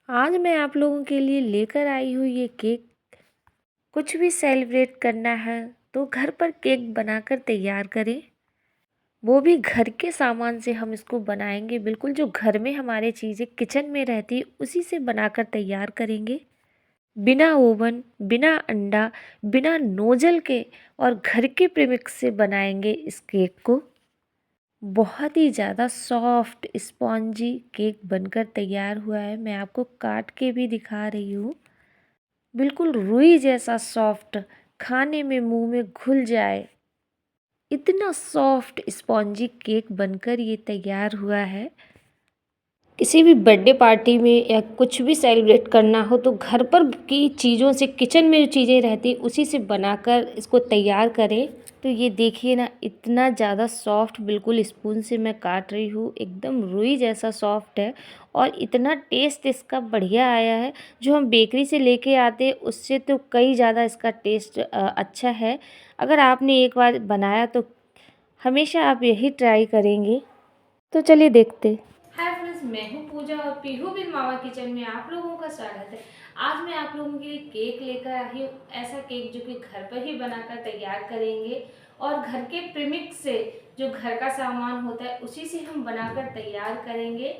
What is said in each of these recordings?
आज मैं आप लोगों के लिए लेकर आई हूँ ये केक। कुछ भी सेलिब्रेट करना है तो घर पर केक बनाकर तैयार करें। वो भी घर के सामान से हम इसको बनाएंगे। बिल्कुल जो घर में हमारे चीज़ें किचन में रहती उसी से बनाकर तैयार करेंगे। बिना ओवन, बिना अंडा, बिना नोजल के और घर के प्रीमिक्स से बनाएंगे इस केक को। बहुत ही ज़्यादा सॉफ्ट स्पॉन्जी केक बनकर तैयार हुआ है। मैं आपको काट के भी दिखा रही हूँ। बिल्कुल रुई जैसा सॉफ्ट, खाने में मुंह में घुल जाए इतना सॉफ्ट स्पॉन्जी केक बनकर ये तैयार हुआ है। किसी भी बर्थडे पार्टी में या कुछ भी सेलिब्रेट करना हो तो घर पर की चीज़ों से, किचन में जो चीज़ें रहती उसी से बनाकर इसको तैयार करें। तो ये देखिए ना, इतना ज़्यादा सॉफ्ट, बिल्कुल स्पून से मैं काट रही हूँ, एकदम रुई जैसा सॉफ्ट है। और इतना टेस्ट इसका बढ़िया आया है। जो हम बेकरी से लेके आते हैं उससे तो कई ज़्यादा इसका टेस्ट अच्छा है। अगर आपने एक बार बनाया तो हमेशा आप यही ट्राई करेंगे। तो चलिए देखते। हाय फ्रेंड्स, मैं हूँ पूजा और पीहू बिन मामा किचन में आप लोगों का स्वागत है। आज मैं आप लोगों के लिए केक लेकर आई हूँ। ऐसा केक जो कि घर पर ही बनाकर तैयार करेंगे और घर के प्रीमिक्स से, जो घर का सामान होता है उसी से हम बनाकर तैयार करेंगे।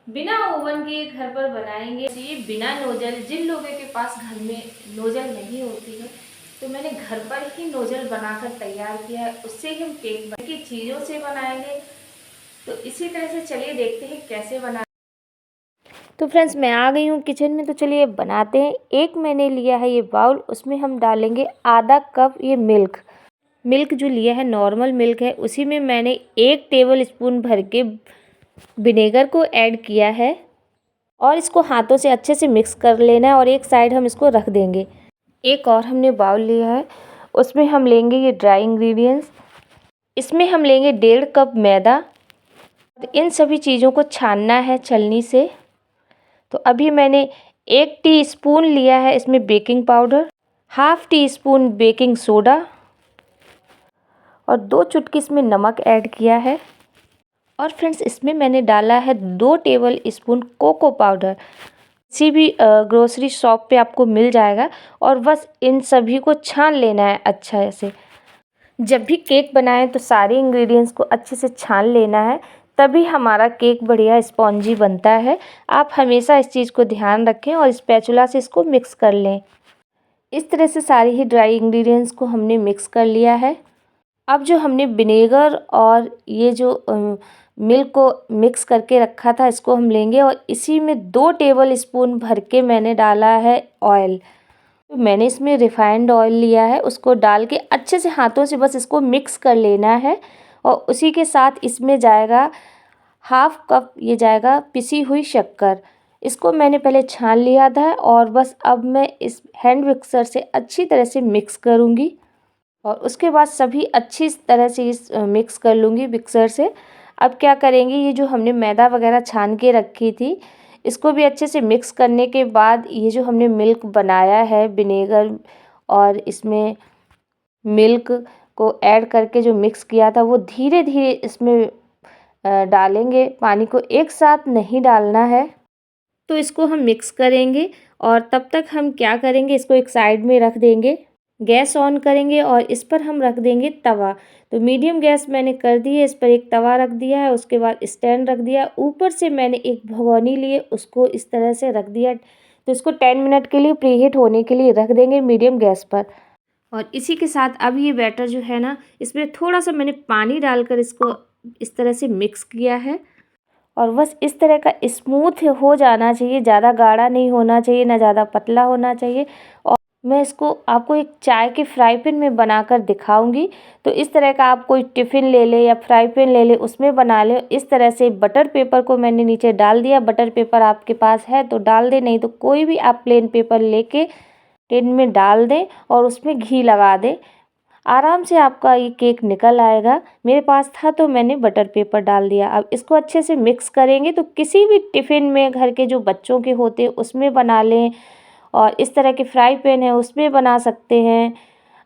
बिना ओवन के घर पर बनाएंगे। ये बिना नोजल, जिन लोगों के पास घर में नोजल नहीं होती है तो मैंने घर पर ही नोजल बनाकर तैयार किया है, उससे ही हम केक की चीज़ों से बनाएंगे। तो इसी तरह से चलिए देखते हैं कैसे बना। तो फ्रेंड्स, मैं आ गई हूँ किचन में। तो चलिए बनाते हैं। एक मैंने लिया है ये बाउल, उसमें हम डालेंगे आधा कप ये मिल्क। मिल्क जो लिया है नॉर्मल मिल्क है, उसी में मैंने 1 टेबल स्पून भर के विनेगर को ऐड किया है और इसको हाथों से अच्छे से मिक्स कर लेना है और एक साइड हम इसको रख देंगे। एक और हमने बाउल लिया है, उसमें हम लेंगे ये ड्राई इंग्रेडिएंट्स। इसमें हम लेंगे 1.5 कप मैदा। इन सभी चीज़ों को छानना है छलनी से। तो अभी मैंने 1 टीस्पून लिया है इसमें baking powder, half tea spoon baking soda और 2 चुटकी इसमें नमक ऐड किया है। और फ्रेंड्स, इसमें मैंने डाला है 2 टेबल स्पून कोको पाउडर। किसी भी ग्रोसरी शॉप पे आपको मिल जाएगा। और बस इन सभी को छान लेना है अच्छा से। जब भी केक बनाएं तो सारे इंग्रेडिएंट्स को अच्छे से छान लेना है, तभी हमारा केक बढ़िया स्पॉन्जी बनता है। आप हमेशा इस चीज़ को ध्यान रखें और स्पैचुला से इसको मिक्स कर लें। इस तरह से सारी ही ड्राई इंग्रेडिएंट्स को हमने मिक्स कर लिया है। अब जो हमने विनेगर और ये जो मिल्क को मिक्स करके रखा था, इसको हम लेंगे और इसी में 2 टेबल स्पून भर के मैंने डाला है ऑयल। तो मैंने इसमें रिफाइंड ऑयल लिया है, उसको डाल के अच्छे से हाथों से बस इसको मिक्स कर लेना है। और उसी के साथ इसमें जाएगा हाफ कप, ये जाएगा पिसी हुई शक्कर। इसको मैंने पहले छान लिया था और बस अब मैं इस हैंड मिक्सर से अच्छी तरह से मिक्स करूँगी और उसके बाद सभी अच्छी तरह से इस मिक्स कर लूँगी मिक्सर से। अब क्या करेंगे, ये जो हमने मैदा वगैरह छान के रखी थी, इसको भी अच्छे से मिक्स करने के बाद ये जो हमने मिल्क बनाया है विनेगर और इसमें मिल्क को ऐड करके जो मिक्स किया था, वो धीरे धीरे इसमें डालेंगे। पानी को एक साथ नहीं डालना है। तो इसको हम मिक्स करेंगे और तब तक हम क्या करेंगे, इसको एक साइड में रख देंगे। गैस ऑन करेंगे और इस पर हम रख देंगे तवा। तो मीडियम गैस मैंने कर दी है, इस पर एक तवा रख दिया है, उसके बाद स्टैंड रख दिया। ऊपर से मैंने एक भगोनी लिए, उसको इस तरह से रख दिया। तो इसको 10 मिनट के लिए प्रीहीट होने के लिए रख देंगे मीडियम गैस पर। और इसी के साथ अब ये बैटर जो है ना, इसमें थोड़ा सा मैंने पानी डालकर इसको इस तरह से मिक्स किया है और बस इस तरह का स्मूथ हो जाना चाहिए। ज़्यादा गाढ़ा नहीं होना चाहिए, ना ज़्यादा पतला होना चाहिए। और मैं इसको आपको एक चाय के फ्राई पैन में बनाकर दिखाऊंगी। तो इस तरह का आप कोई टिफ़िन ले ले या फ्राई पैन ले ले, उसमें बना ले। इस तरह से बटर पेपर को मैंने नीचे डाल दिया। बटर पेपर आपके पास है तो डाल दें, नहीं तो कोई भी आप प्लेन पेपर लेके टिन में डाल दें और उसमें घी लगा दें। आराम से आपका ये केक निकल आएगा। मेरे पास था तो मैंने बटर पेपर डाल दिया। अब इसको अच्छे से मिक्स करेंगे। तो किसी भी टिफ़िन में घर के जो बच्चों के होते हैं उसमें बना लें, और इस तरह के फ्राई पैन है उसमें बना सकते हैं।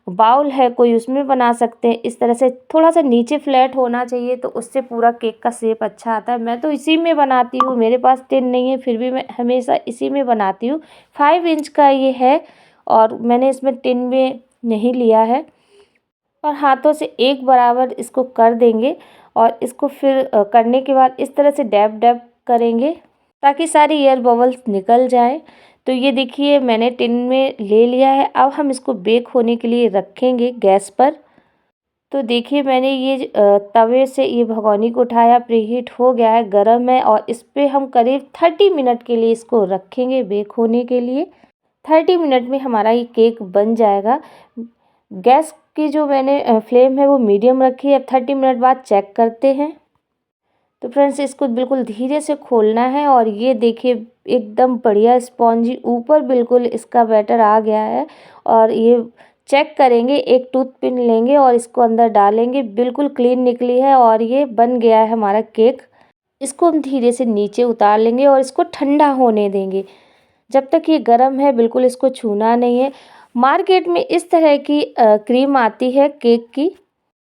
बाउल है कोई उसमें बना सकते हैं। इस तरह से थोड़ा सा नीचे फ्लैट होना चाहिए तो उससे पूरा केक का शेप अच्छा आता है। मैं तो इसी में बनाती हूँ, मेरे पास टिन नहीं है फिर भी मैं हमेशा इसी में बनाती हूँ। 5 इंच का ये है और मैंने इसमें टिन में नहीं लिया है। और हाथों से एक बराबर इसको कर देंगे और इसको फिर करने के बाद इस तरह से डैब डैब करेंगे ताकि सारी एयर बबल्स निकल जाए। तो ये देखिए मैंने टिन में ले लिया है। अब हम इसको बेक होने के लिए रखेंगे गैस पर। तो देखिए मैंने ये तवे से ये भगोनी को उठाया, प्रीहीट हो गया है, गर्म है और इस पे हम करीब 30 मिनट के लिए इसको रखेंगे बेक होने के लिए। 30 मिनट में हमारा ये केक बन जाएगा। गैस की जो मैंने फ्लेम है वो मीडियम रखी है। अब 30 मिनट बाद चेक करते हैं। तो फ्रेंड्स इसको बिल्कुल धीरे से खोलना है और ये देखिए एकदम बढ़िया स्पॉन्जी ऊपर बिल्कुल इसका बैटर आ गया है। और ये चेक करेंगे, एक टूथ पिन लेंगे और इसको अंदर डालेंगे, बिल्कुल क्लीन निकली है और ये बन गया है हमारा केक। इसको हम धीरे से नीचे उतार लेंगे और इसको ठंडा होने देंगे। जब तक ये गर्म है बिल्कुल इसको छूना नहीं है। मार्केट में इस तरह की क्रीम आती है केक की।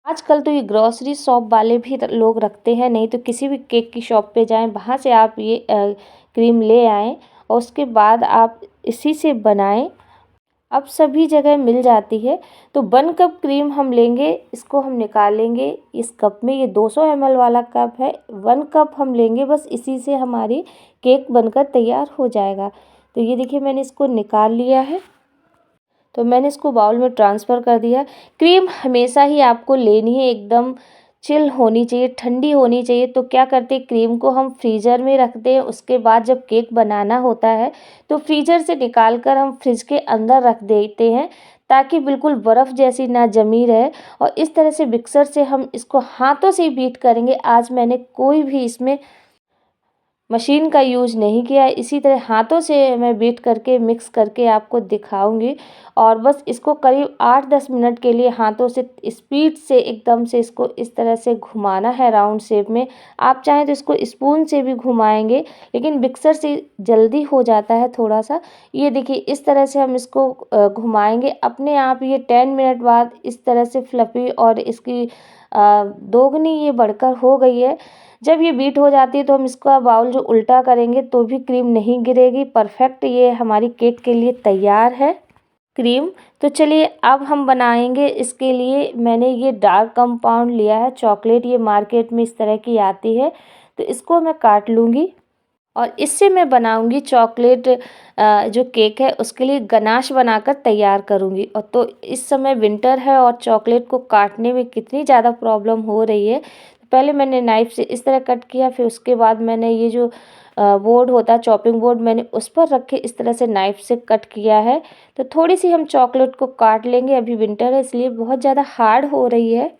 आजकल तो ये ग्रॉसरी शॉप वाले भी लोग रखते हैं, नहीं तो किसी भी केक की शॉप पे जाएं, वहाँ से आप ये क्रीम ले आएँ और उसके बाद आप इसी से बनाएं। अब सभी जगह मिल जाती है। तो 1 कप क्रीम हम लेंगे, इसको हम निकालेंगे इस कप में। ये 200 ml वाला कप है, 1 कप हम लेंगे, बस इसी से हमारी केक बनकर तैयार हो जाएगा। तो ये देखिए मैंने इसको निकाल लिया है। तो मैंने इसको बाउल में ट्रांसफ़र कर दिया। क्रीम हमेशा ही आपको लेनी है एकदम चिल होनी चाहिए, ठंडी होनी चाहिए। तो क्या करते हैं, क्रीम को हम फ्रीज़र में रखते हैं, उसके बाद जब केक बनाना होता है तो फ्रीज़र से निकाल कर हम फ्रिज के अंदर रख देते हैं ताकि बिल्कुल बर्फ़ जैसी ना जमी रहे। और इस तरह से मिक्सर से हम इसको हाथों से ही बीट करेंगे। आज मैंने कोई भी इसमें मशीन का यूज़ नहीं किया है, इसी तरह हाथों से मैं बीट करके मिक्स करके आपको दिखाऊंगी। और बस इसको करीब 8-10 मिनट के लिए हाथों से स्पीड से एकदम से इसको इस तरह से घुमाना है राउंड शेप में। आप चाहें तो इसको स्पून से भी घुमाएंगे, लेकिन मिक्सर से जल्दी हो जाता है थोड़ा सा। ये देखिए इस तरह से हम इसको घुमाएंगे, अपने आप ये 10 मिनट बाद इस तरह से फ्लफ़ी और इसकी दोगुनी ये बढ़कर हो गई है। जब ये बीट हो जाती है तो हम इसका बाउल जो उल्टा करेंगे तो भी क्रीम नहीं गिरेगी। परफेक्ट ये हमारी केक के लिए तैयार है क्रीम। तो चलिए अब हम बनाएंगे। इसके लिए मैंने ये डार्क कंपाउंड लिया है चॉकलेट, ये मार्केट में इस तरह की आती है। तो इसको मैं काट लूँगी और इससे मैं बनाऊंगी चॉकलेट जो केक है उसके लिए गनाश बनाकर तैयार करूंगी। और तो इस समय विंटर है और चॉकलेट को काटने में कितनी ज़्यादा प्रॉब्लम हो रही है। पहले मैंने नाइफ़ से इस तरह कट किया, फिर उसके बाद मैंने ये जो बोर्ड होता है चॉपिंग बोर्ड, मैंने उस पर रख के इस तरह से नाइफ़ से कट किया है। तो थोड़ी सी हम चॉकलेट को काट लेंगे, अभी विंटर है इसलिए बहुत ज़्यादा हार्ड हो रही है।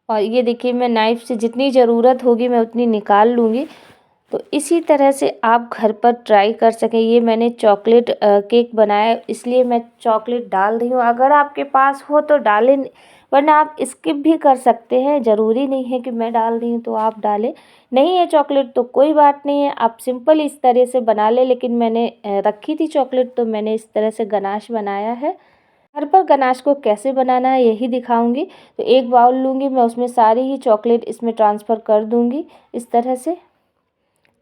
और ये देखिए मैं नाइफ़ से जितनी ज़रूरत होगी मैं उतनी निकाल लूँगी। तो इसी तरह से आप घर पर ट्राई कर सकें। ये मैंने चॉकलेट केक बनाया इसलिए मैं चॉकलेट डाल रही हूँ। अगर आपके पास हो तो डालें, वरना आप स्किप भी कर सकते हैं। ज़रूरी नहीं है कि मैं डाल रही हूँ तो आप डालें। नहीं है चॉकलेट तो कोई बात नहीं है, आप सिंपल इस तरह से बना लें। लेकिन मैंने रखी थी चॉकलेट तो मैंने इस तरह से गनाश बनाया है। घर पर गनाश को कैसे बनाना है यही दिखाऊंगी। तो एक बाउल लूँगी मैं, उसमें सारी ही चॉकलेट इसमें ट्रांसफ़र कर दूँगी इस तरह से।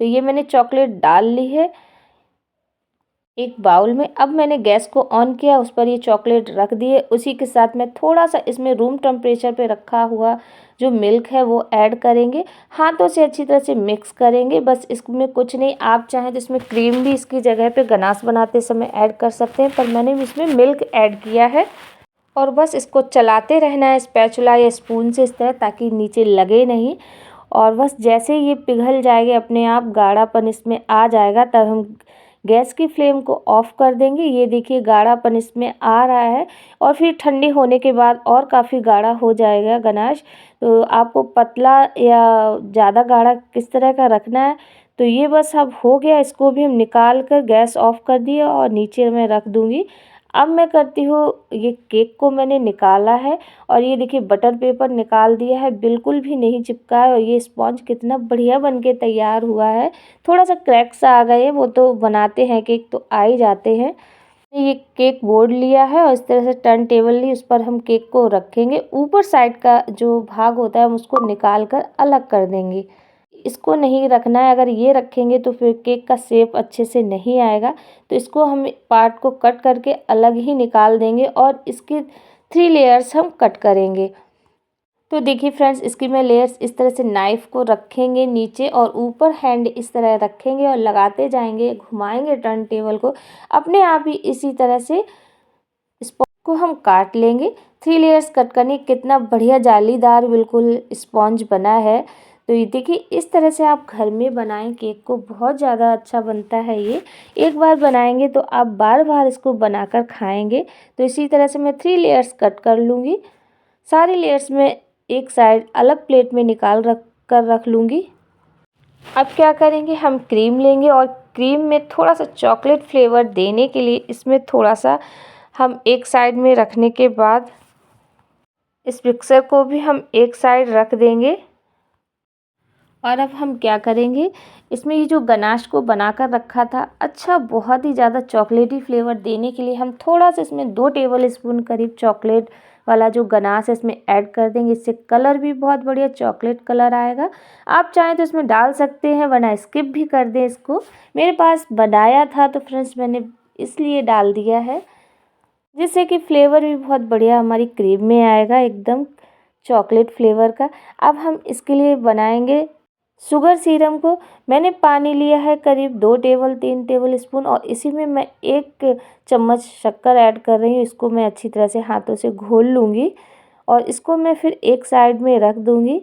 तो ये मैंने चॉकलेट डाल ली है एक बाउल में। अब मैंने गैस को ऑन किया, उस पर ये चॉकलेट रख दिए। उसी के साथ में थोड़ा सा इसमें रूम टेम्परेचर पे रखा हुआ जो मिल्क है वो ऐड करेंगे। हाथों से अच्छी तरह से मिक्स करेंगे, बस इसमें कुछ नहीं। आप चाहें तो इसमें क्रीम भी इसकी जगह पे गनाश बनाते समय ऐड कर सकते हैं, पर मैंने इसमें मिल्क ऐड किया है। और बस इसको चलाते रहना है स्पैचुला या स्पून से इस तरह, ताकि नीचे लगे नहीं। और बस जैसे ये पिघल जाएगा अपने आप, गाढ़ापन इसमें आ जाएगा, तब हम गैस की फ्लेम को ऑफ़ कर देंगे। ये देखिए गाढ़ापन इसमें आ रहा है और फिर ठंडी होने के बाद और काफ़ी गाढ़ा हो जाएगा गनाश। तो आपको पतला या ज़्यादा गाढ़ा किस तरह का रखना है। तो ये बस अब हो गया, इसको भी हम निकाल कर गैस ऑफ़ कर दिया और नीचे मैं रख दूँगी। अब मैं करती हूँ, ये केक को मैंने निकाला है और ये देखिए बटर पेपर निकाल दिया है, बिल्कुल भी नहीं चिपका है। और ये स्पॉन्ज कितना बढ़िया बनके तैयार हुआ है। थोड़ा सा क्रैक्स आ गए, वो तो बनाते हैं केक तो आ ही जाते हैं। ये केक बोर्ड लिया है और इस तरह से टर्न टेबल ली, उस पर हम केक को रखेंगे। ऊपर साइड का जो भाग होता है हम उसको निकाल कर अलग कर देंगे। इसको नहीं रखना है, अगर ये रखेंगे तो फिर केक का शेप अच्छे से नहीं आएगा। तो इसको हम पार्ट को कट करके अलग ही निकाल देंगे और इसकी 3 लेयर्स हम कट करेंगे। तो देखिए फ्रेंड्स, इसकी मैं लेयर्स इस तरह से नाइफ़ को रखेंगे नीचे और ऊपर हैंड इस तरह रखेंगे और लगाते जाएंगे, घुमाएंगे टर्न टेबल को। अपने आप ही इसी तरह से स्पॉन्ज को हम काट लेंगे। 3 लेयर्स कट करनी, कितना बढ़िया जालीदार बिल्कुल स्पॉन्ज बना है। तो ये देखिए, इस तरह से आप घर में बनाएं केक को, बहुत ज़्यादा अच्छा बनता है ये। एक बार बनाएंगे तो आप बार बार इसको बनाकर खाएंगे। तो इसी तरह से मैं 3 लेयर्स कट कर लूँगी। सारी लेयर्स में एक साइड अलग प्लेट में निकाल रख लूँगी। अब क्या करेंगे, हम क्रीम लेंगे और क्रीम में थोड़ा सा चॉकलेट फ्लेवर देने के लिए इसमें थोड़ा सा हम एक साइड में रखने के बाद इस मिक्सर को भी हम एक साइड रख देंगे। और अब हम क्या करेंगे, इसमें ये जो गनाश को बनाकर रखा था, अच्छा बहुत ही ज़्यादा चॉकलेटी फ्लेवर देने के लिए हम थोड़ा सा इसमें 2 टेबल स्पून करीब चॉकलेट वाला जो गनाश है इसमें ऐड कर देंगे। इससे कलर भी बहुत बढ़िया चॉकलेट कलर आएगा। आप चाहें तो इसमें डाल सकते हैं, वरना स्किप भी कर दें इसको। मेरे पास बनाया था तो फ्रेंड्स मैंने इसलिए डाल दिया है, जिससे कि फ्लेवर भी बहुत बढ़िया हमारी क्रीम में आएगा, एकदम चॉकलेट फ्लेवर का। अब हम इसके लिए बनाएंगे शुगर सीरम को। मैंने पानी लिया है करीब 3 टेबल स्पून और इसी में मैं 1 चम्मच शक्कर ऐड कर रही हूँ। इसको मैं अच्छी तरह से हाथों से घोल लूँगी और इसको मैं फिर एक साइड में रख दूँगी।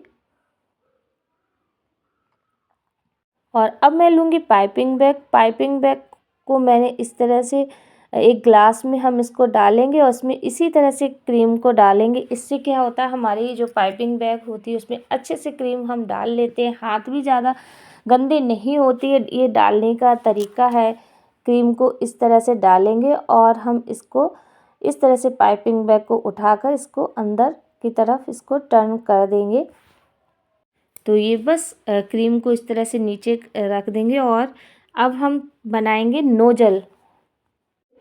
और अब मैं लूँगी पाइपिंग बैग। पाइपिंग बैग को मैंने इस तरह से एक ग्लास में हम इसको डालेंगे और उसमें इसी तरह से क्रीम को डालेंगे। इससे क्या होता है, हमारी जो पाइपिंग बैग होती है उसमें अच्छे से क्रीम हम डाल लेते हैं, हाथ भी ज़्यादा गंदे नहीं होती है। ये डालने का तरीका है, क्रीम को इस तरह से डालेंगे और हम इसको इस तरह से पाइपिंग बैग को उठाकर इसको अंदर की तरफ इसको टर्न कर देंगे। तो ये बस क्रीम को इस तरह से नीचे रख देंगे और अब हम बनाएंगे नोजल।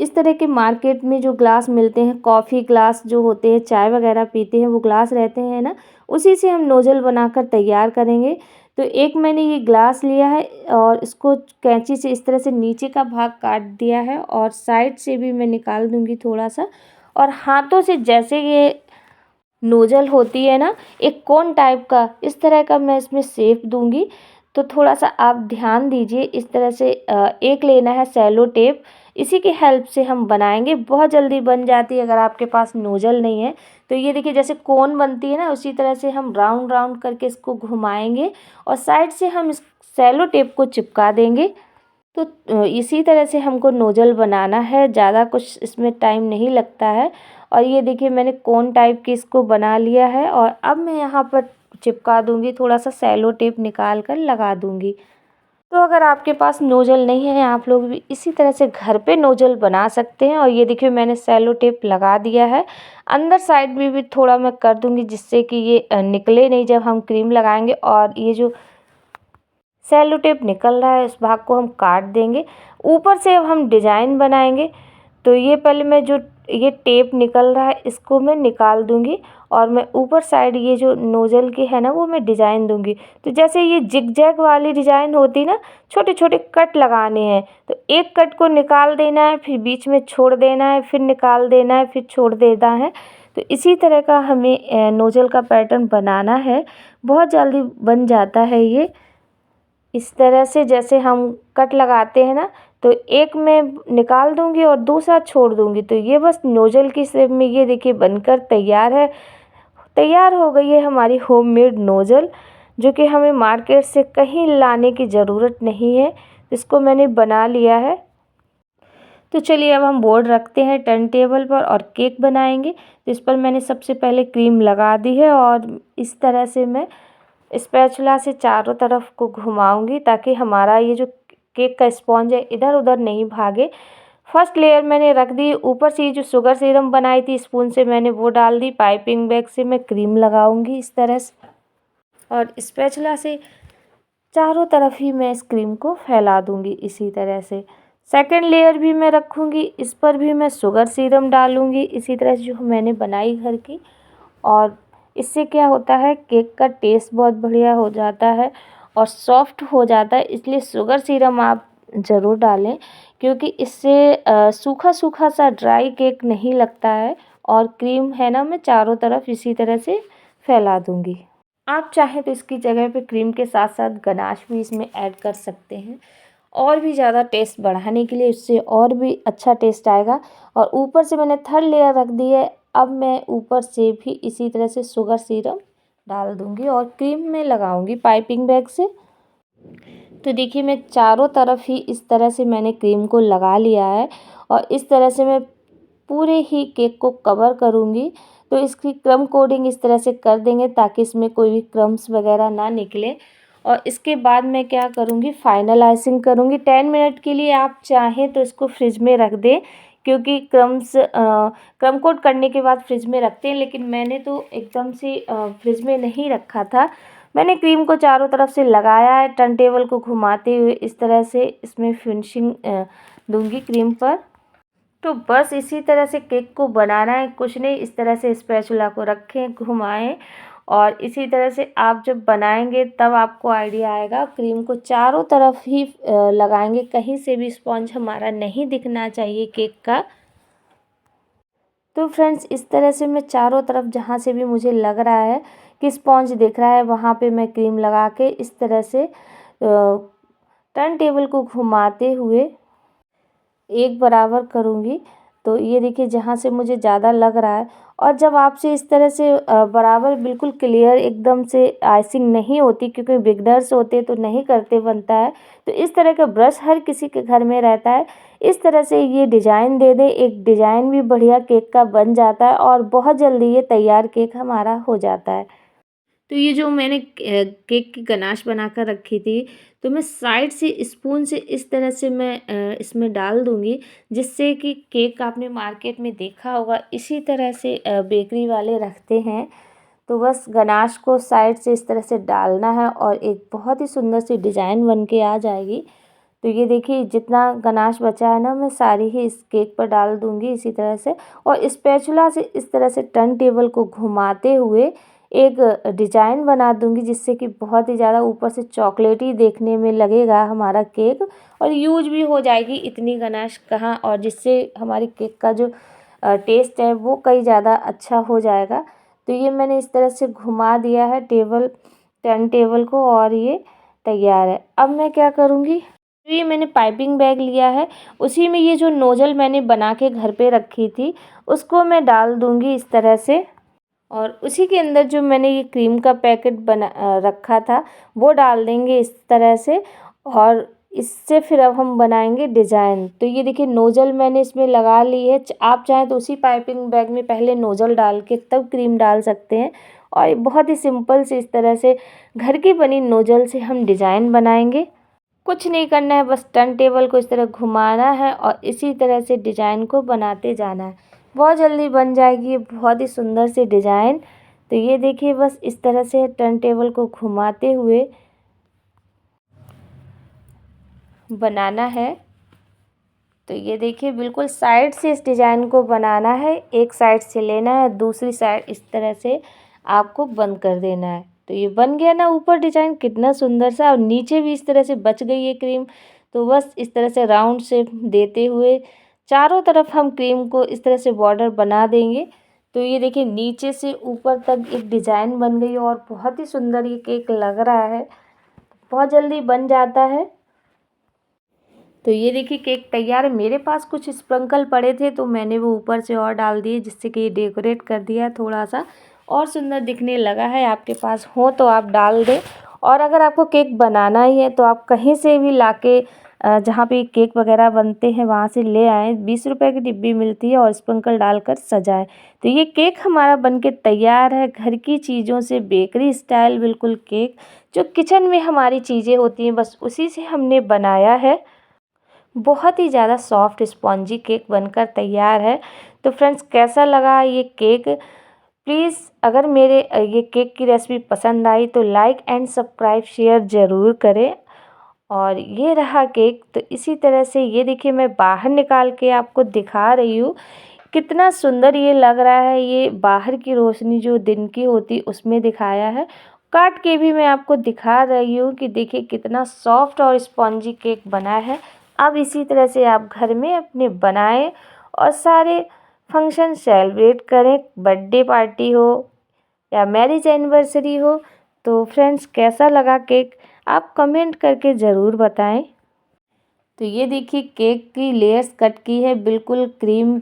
इस तरह के मार्केट में जो ग्लास मिलते हैं, कॉफ़ी ग्लास जो होते हैं, चाय वगैरह पीते हैं वो ग्लास रहते हैं ना, उसी से हम नोजल बनाकर तैयार करेंगे। तो एक मैंने ये ग्लास लिया है और इसको कैंची से इस तरह से नीचे का भाग काट दिया है और साइड से भी मैं निकाल दूँगी थोड़ा सा। और हाथों से जैसे ये नोजल होती है ना, एक कोन टाइप का, इस तरह का मैं इसमें शेप दूंगी। तो थोड़ा सा आप ध्यान दीजिए, इस तरह से एक लेना है सेलो टेप, इसी की हेल्प से हम बनाएंगे। बहुत जल्दी बन जाती है अगर आपके पास नोजल नहीं है। तो ये देखिए, जैसे कोन बनती है ना, उसी तरह से हम राउंड राउंड करके इसको घुमाएंगे और साइड से हम इस सेलो टेप को चिपका देंगे। तो इसी तरह से हमको नोजल बनाना है, ज़्यादा कुछ इसमें टाइम नहीं लगता है। और ये देखिए, मैंने कोन टाइप की इसको बना लिया है और अब मैं यहाँ पर चिपका दूँगी, थोड़ा सा सेलो टेप निकाल कर लगा दूँगी। तो अगर आपके पास नोजल नहीं है, आप लोग भी इसी तरह से घर पे नोजल बना सकते हैं। और ये देखिए, मैंने सेलो टेप लगा दिया है। अंदर साइड में भी थोड़ा मैं कर दूँगी, जिससे कि ये निकले नहीं जब हम क्रीम लगाएंगे। और ये जो सेलो टेप निकल रहा है उस भाग को हम काट देंगे। ऊपर से अब हम डिज़ाइन बनाएंगे। तो ये पहले मैं जो ये टेप निकल रहा है इसको मैं निकाल दूंगी और मैं ऊपर साइड ये जो नोजल की है ना, वो मैं डिज़ाइन दूंगी। तो जैसे ये जिग जैग वाली डिज़ाइन होती ना, छोटे छोटे कट लगाने हैं। तो एक कट को निकाल देना है, फिर बीच में छोड़ देना है, फिर निकाल देना है, फिर छोड़ देना है। तो इसी तरह का हमें नोजल का पैटर्न बनाना है। बहुत जल्दी बन जाता है ये। इस तरह से जैसे हम कट लगाते हैं ना, तो एक मैं निकाल दूंगी और दूसरा छोड़ दूंगी। तो ये बस नोजल की शेप में ये देखिए बनकर तैयार है। तैयार हो गई है हमारी होममेड नोजल, जो कि हमें मार्केट से कहीं लाने की ज़रूरत नहीं है। इसको मैंने बना लिया है। तो चलिए अब हम बोर्ड रखते हैं टर्न टेबल पर और केक बनाएंगे। तो इस पर मैंने सबसे पहले क्रीम लगा दी है और इस तरह से मैं स्पैचुला से चारों तरफ को घुमाऊंगी, ताकि हमारा ये जो केक का स्पॉन्ज है इधर उधर नहीं भागे। फर्स्ट लेयर मैंने रख दी। ऊपर से ये जो शुगर सिरम बनाई थी स्पून से, मैंने वो डाल दी। पाइपिंग बैग से मैं क्रीम लगाऊंगी इस तरह से और स्पैचुला से चारों तरफ ही मैं इस क्रीम को फैला दूंगी इसी तरह से। सेकंड लेयर भी मैं रखूँगी, इस पर भी मैं शुगर सीरम डालूँगी इसी तरह से जो मैंने बनाई घर की। और इससे क्या होता है, केक का टेस्ट बहुत बढ़िया हो जाता है और सॉफ्ट हो जाता है। इसलिए शुगर सीरम आप ज़रूर डालें, क्योंकि इससे सूखा सूखा सा ड्राई केक नहीं लगता है। और क्रीम है ना, मैं चारों तरफ इसी तरह से फैला दूँगी। आप चाहें तो इसकी जगह पे क्रीम के साथ साथ गनाश भी इसमें ऐड कर सकते हैं, और भी ज़्यादा टेस्ट बढ़ाने के लिए, इससे और भी अच्छा टेस्ट आएगा। और ऊपर से मैंने थर्ड लेयर रख दी है। अब मैं ऊपर से भी इसी तरह से शुगर सीरम डाल दूँगी और क्रीम में लगाऊँगी पाइपिंग बैग से। तो देखिए, मैं चारों तरफ ही इस तरह से मैंने क्रीम को लगा लिया है और इस तरह से मैं पूरे ही केक को कवर करूँगी। तो इसकी क्रम्ब कोटिंग इस तरह से कर देंगे ताकि इसमें कोई भी क्रम्ब्स वगैरह ना निकले। और इसके बाद मैं क्या करूँगी, फाइनल आइसिंग करूँगी। 10 मिनट के लिए आप चाहें तो इसको फ्रिज में रख दें, क्योंकि क्रम्ब कोट करने के बाद फ्रिज में रखते हैं, लेकिन मैंने तो एकदम से फ्रिज में नहीं रखा था। मैंने क्रीम को चारों तरफ से लगाया है, टर्न टेबल को घुमाते हुए इस तरह से इसमें फिनिशिंग दूंगी क्रीम पर। तो बस इसी तरह से केक को बनाना है, कुछ नहीं। इस तरह से स्पैचुला को रखें, घुमाएं और इसी तरह से आप जब बनाएंगे तब आपको आइडिया आएगा। क्रीम को चारों तरफ ही लगाएंगे, कहीं से भी स्पॉन्ज हमारा नहीं दिखना चाहिए केक का। तो फ्रेंड्स, इस तरह से मैं चारों तरफ जहाँ से भी मुझे लग रहा है कि स्पॉन्ज दिख रहा है, वहाँ पे मैं क्रीम लगा के इस तरह से टर्न टेबल को घुमाते हुए एक बराबर करूँगी। तो ये देखिए, जहाँ से मुझे ज़्यादा लग रहा है, और जब आपसे इस तरह से बराबर बिल्कुल क्लियर एकदम से आइसिंग नहीं होती, क्योंकि बिगनर्स होते तो नहीं करते बनता है, तो इस तरह का ब्रश हर किसी के घर में रहता है। इस तरह से ये डिज़ाइन दे दें, एक डिज़ाइन भी बढ़िया केक का बन जाता है और बहुत जल्दी ये तैयार केक हमारा हो जाता है। तो ये जो मैंने केक की गनाश बनाकर रखी थी, तो मैं साइड से स्पून से इस तरह से मैं इसमें डाल दूँगी, जिससे कि केक आपने मार्केट में देखा होगा इसी तरह से बेकरी वाले रखते हैं। तो बस गनाश को साइड से इस तरह से डालना है और एक बहुत ही सुंदर सी डिज़ाइन बन के आ जाएगी। तो ये देखिए, जितना गनाश बचा है ना, मैं सारी ही इस केक पर डाल दूँगी इसी तरह से। और स्पैचुला से इस तरह से टर्न टेबल को घुमाते हुए एक डिज़ाइन बना दूँगी, जिससे कि बहुत ही ज़्यादा ऊपर से चॉकलेटी देखने में लगेगा हमारा केक, और यूज़ भी हो जाएगी इतनी गनाश कहाँ, और जिससे हमारे केक का जो टेस्ट है वो कई ज़्यादा अच्छा हो जाएगा। तो ये मैंने इस तरह से घुमा दिया है टर्न टेबल को, और ये तैयार है। अब मैं क्या करूँगी, तो ये मैंने पाइपिंग बैग लिया है, उसी में ये जो नोज़ल मैंने बना के घर पे रखी थी उसको मैं डाल दूँगी इस तरह से। और उसी के अंदर जो मैंने ये क्रीम का पैकेट रखा था वो डाल देंगे इस तरह से। और इससे फिर अब हम बनाएंगे डिज़ाइन। तो ये देखिए, नोज़ल मैंने इसमें लगा ली है। आप चाहें तो उसी पाइपिंग बैग में पहले नोज़ल डाल के तब क्रीम डाल सकते हैं। और बहुत ही सिंपल से इस तरह से घर की बनी नोज़ल से हम डिज़ाइन बनाएंगे। कुछ नहीं करना है, बस टर्न टेबल को इस तरह घुमाना है और इसी तरह से डिज़ाइन को बनाते जाना है। बहुत जल्दी बन जाएगी ये बहुत ही सुंदर सी डिज़ाइन। तो ये देखिए, बस इस तरह से टर्न टेबल को घुमाते हुए बनाना है। तो ये देखिए, बिल्कुल साइड से इस डिज़ाइन को बनाना है, एक साइड से लेना है, दूसरी साइड इस तरह से आपको बंद कर देना है। तो ये बन गया ना ऊपर डिज़ाइन, कितना सुंदर सा, और नीचे भी इस तरह से बच गई है क्रीम। तो बस इस तरह से राउंड शेप देते हुए चारों तरफ हम क्रीम को इस तरह से बॉर्डर बना देंगे। तो ये देखिए, नीचे से ऊपर तक एक डिज़ाइन बन गई और बहुत ही सुंदर ये केक लग रहा है, बहुत जल्दी बन जाता है। तो ये देखिए, केक तैयार है। मेरे पास कुछ स्प्रिंकल पड़े थे तो मैंने वो ऊपर से और डाल दिए, जिससे कि डेकोरेट कर दिया, थोड़ा सा और सुंदर दिखने लगा है। आपके पास हो तो आप डाल दें। और अगर आपको केक बनाना ही है तो आप कहीं से भी लाके जहाँ पे केक वगैरह बनते हैं वहाँ से ले आएँ। 20 रुपए की डिब्बी मिलती है और स्प्रिंकल डालकर सजाएं। तो ये केक हमारा बनके तैयार है, घर की चीज़ों से बेकरी स्टाइल बिल्कुल केक, जो किचन में हमारी चीज़ें होती हैं बस उसी से हमने बनाया है। बहुत ही ज़्यादा सॉफ्ट स्पॉन्जी केक बनकर तैयार है। तो फ्रेंड्स, कैसा लगा ये केक? प्लीज़, अगर मेरे ये केक की रेसिपी पसंद आई तो लाइक एंड सब्सक्राइब शेयर ज़रूर करें। और ये रहा केक। तो इसी तरह से ये देखिए मैं बाहर निकाल के आपको दिखा रही हूँ, कितना सुंदर ये लग रहा है। ये बाहर की रोशनी जो दिन की होती उसमें दिखाया है। काट के भी मैं आपको दिखा रही हूँ कि देखिए कितना सॉफ्ट और स्पॉन्जी केक बना है। अब इसी तरह से आप घर में अपने बनाएं और सारे फंक्शन सेलिब्रेट करें, बर्थडे पार्टी हो या मैरिज एनिवर्सरी हो। तो फ्रेंड्स, कैसा लगा केक आप कमेंट करके ज़रूर बताएं। तो ये देखिए केक की लेयर्स कट की है, बिल्कुल क्रीम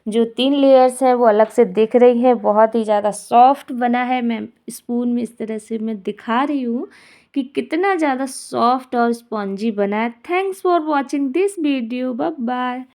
जो 3 लेयर्स हैं वो अलग से दिख रही हैं। बहुत ही ज़्यादा सॉफ्ट बना है। मैं स्पून में इस तरह से मैं दिखा रही हूँ कि कितना ज़्यादा सॉफ्ट और स्पॉन्जी बना है। Thanks for watching this video. Bye bye.